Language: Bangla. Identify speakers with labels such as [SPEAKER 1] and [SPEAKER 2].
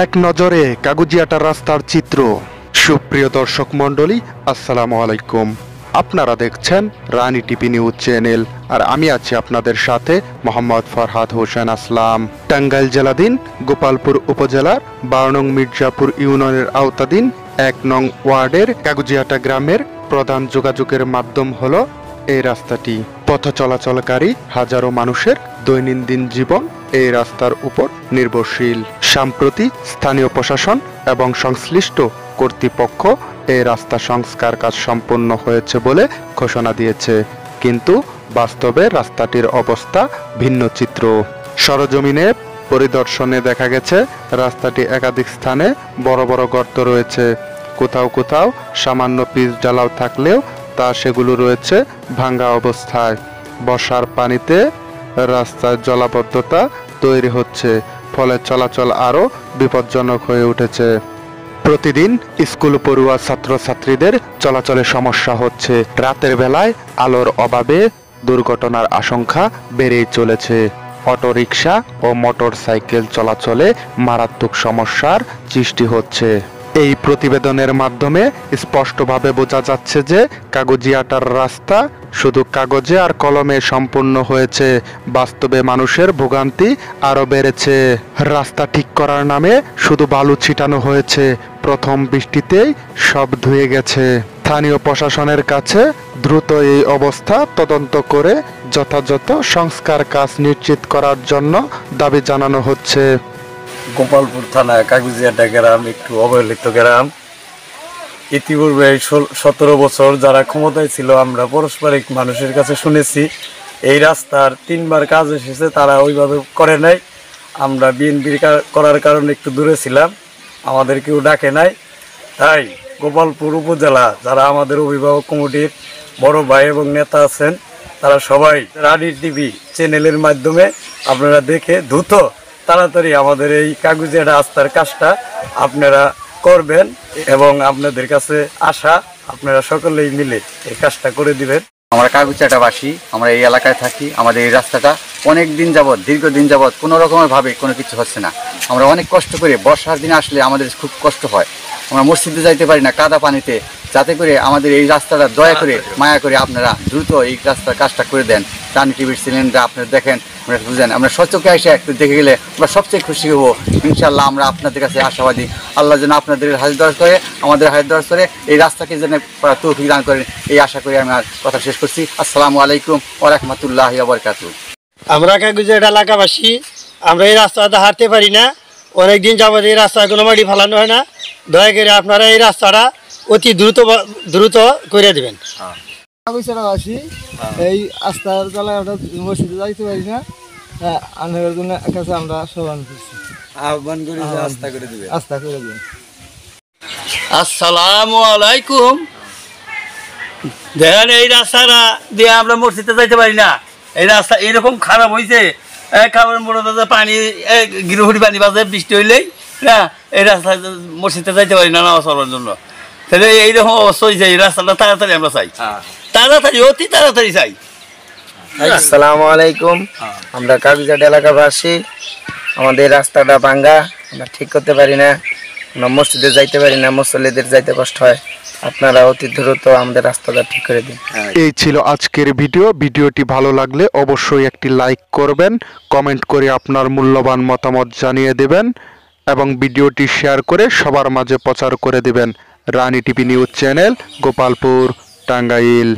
[SPEAKER 1] এক নজরে কাগুজিয়াটা রাস্তার চিত্র। সুপ্রিয় দর্শক মণ্ডলী, আসসালামু আলাইকুম। আপনারা দেখছেন রানী টিভি নিউজ চ্যানেল, আর আমি আছি আপনাদের সাথে মোহাম্মদ ফরহাদ হোসেন আসলাম। টাঙ্গাইল জেলাধীন গোপালপুর উপজেলার 12 নং মির্জাপুর ইউনিয়নের আওতাধীন 1 নং ওয়ার্ডের কাগুজিয়াটা গ্রামের প্রধান যোগাযোগের মাধ্যম হলো এই রাস্তাটি। পথ চলাচলকারী হাজারো মানুষের দৈনন্দিন জীবন এই রাস্তার উপর নির্ভরশীল। সম্প্রতি স্থানীয় প্রশাসন এবং সংশ্লিষ্ট কর্তৃপক্ষ এই রাস্তা সংস্কার কাজ সম্পন্ন হয়েছে বলে ঘোষণা দিয়েছে, কিন্তু বাস্তবে রাস্তাটির অবস্থা ভিন্ন চিত্র। সরজমিনে পরিদর্শনে দেখা গেছে রাস্তাটি একাধিক স্থানে বড় বড় গর্ত রয়েছে। কোথাও কোথাও সামান্য পিচ ঢালাও থাকলেও সেগুলো রয়েছে ভাঙ্গা অবস্থায়। বর্ষার পানিতে রাস্তার জলাবদ্ধতা তৈরি হচ্ছে, ফলে চলাচল আরও বিপজ্জনক হয়ে উঠেছে। প্রতিদিন স্কুল পড়ুয়া ছাত্রছাত্রীদের চলাচলে সমস্যা হচ্ছে। রাতের বেলায় আলোর অভাবে দুর্ঘটনার আশঙ্কা বেড়েই চলেছে। অটোরিকশা ও মোটর সাইকেল চলাচলে মারাত্মক সমস্যার সৃষ্টি হচ্ছে। এই প্রতিবেদনের মাধ্যমে স্পষ্টভাবে বোঝা যাচ্ছে যে কাগুজিয়াটার রাস্তা শুধু কাগজে আর কলমে সম্পূর্ণ হয়েছে, বাস্তবে মানুষের ভোগান্তি আরও বেড়েছে। রাস্তা ঠিক করার নামে শুধু বালু ছিটানো হয়েছে, প্রথম বৃষ্টিতেই সব ধুয়ে গেছে। স্থানীয় প্রশাসনের কাছে দ্রুত এই অবস্থা তদন্ত করে যথাযথ সংস্কার কাজ নিশ্চিত করার জন্য দাবি জানানো হচ্ছে।
[SPEAKER 2] গোপালপুর থানা কাগুজিয়াটা গ্রাম একটু অবহেলিত গ্রাম। ইতিপূর্বে 17 বছর যারা ক্ষমতায় ছিল, আমরা পারস্পরিক মানুষের কাছে শুনেছি এই রাস্তার 3বার কাজ এসেছে, তারা ওইভাবে করে নাই। আমরা বিএনপির করার কারণে একটু দূরে ছিলাম, আমাদের কেউ ডাকে নাই। তাই গোপালপুর উপজেলা যারা আমাদের অভিভাবক কমিটির বড় ভাই এবং নেতা আছেন, তারা সবাই রানী টিভি চ্যানেলের মাধ্যমে আপনারা দেখে দ্রুত তাড়াতাড়ি আমাদের এই কাগুজিয়াটা রাস্তার কাজটা আপনারা করবেন, এবং আপনাদের কাছে আশা আপনারা সকলেই মিলে এই কাজটা করে দিবেন।
[SPEAKER 3] আমরা কাগুজিয়াটাবাসী, আমরা এই এলাকায় থাকি। আমাদের এই রাস্তাটা অনেক দিন যাবৎ, দীর্ঘদিন যাবৎ কোনো রকমের ভাবে কোনো কিছু হচ্ছে না। আমরা অনেক কষ্ট করে, বর্ষার দিনে আসলে আমাদের খুব কষ্ট হয়। আমরা মসজিদে যাইতে পারি না কাদা পানিতে। যাতে করে আমাদের এই রাস্তাটা দয়া করে, মায়া করে আপনারা দ্রুত এই রাস্তার কাজটা করে দেন। রানী টিভির চ্যানেলটা আপনারা দেখেন, আমরা বুঝেন, আমরা সচক্ষে এসে একটু দেখে গেলে আমরা সবচেয়ে খুশি হবো। ইনশাল্লাহ আমরা আপনাদের কাছে আশাবাদী, আল্লাহ যেন আপনাদের হাজির দরজ করে, আমাদের হাজির দরজ করে এই রাস্তাকে যেন তৌফিক দান করেন, এই আশা করে আমি আর কথা শেষ করছি। আসসালামু আলাইকুম ওয়া রাহমাতুল্লাহি ওয়া বারাকাতুহু।
[SPEAKER 4] আমরা কাগুজিয়াটা এলাকাবাসী, আমরা এই রাস্তাটা হাঁটতে পারি না। অনেকদিন যাবত এই রাস্তায় কোনো মাটি ফেলানো হয় না। দয়া করে আপনারা এই রাস্তাটা অতি দ্রুত করে দেবেন।
[SPEAKER 5] কাগুজিয়াটাবাসী এই রাস্তার জ্বালায় আমরা মসজিদে যাইতে পারি না, আনার জন্য কাছে আমরা আহ্বান করছি,
[SPEAKER 2] আহ্বান করি যে আস্থা করে দিবেন,
[SPEAKER 5] আস্থা করে দিবেন।
[SPEAKER 6] আসসালামু আলাইকুম। দেখেন এই রাস্তাটা দিয়ে আমরা মসজিদে যাইতে পারি না। এই রাস্তা এরকম খারাপ হয়েছে, খাবার মোড়ে পানি গৃহহরি পানি বাজে বৃষ্টি হইলেই না, এই রাস্তা মসজিদে যাইতে পারি না নামাজ পড়ার জন্য। তাহলে এইরকম অবস্থা হয়েছে, এই রাস্তাটা তাড়াতাড়ি আমরা চাই, তাড়াতাড়ি অতি তাড়াতাড়ি চাই।
[SPEAKER 5] আসসালামু আলাইকুম। আমরা কাগুজিয়াটা এলাকাবাসী, আমাদের রাস্তাটা ভাঙ্গা, আমরা ঠিক করতে পারি না, আমরা মসজিদে যাইতে পারি না, মুসল্লিদের যাইতে কষ্ট হয়। আপনারা অতি দ্রুত আমাদের রাস্তাটা ঠিক করে দিন।
[SPEAKER 1] এই ছিল আজকের ভিডিওটি ভালো লাগলে অবশ্যই একটি লাইক করবেন, কমেন্ট করে আপনার মূল্যবান মতামত জানিয়ে দেবেন এবং ভিডিওটি শেয়ার করে সবার মাঝে প্রচার করে দিবেন। Rani TV news channel, Gopalpur, Tangail.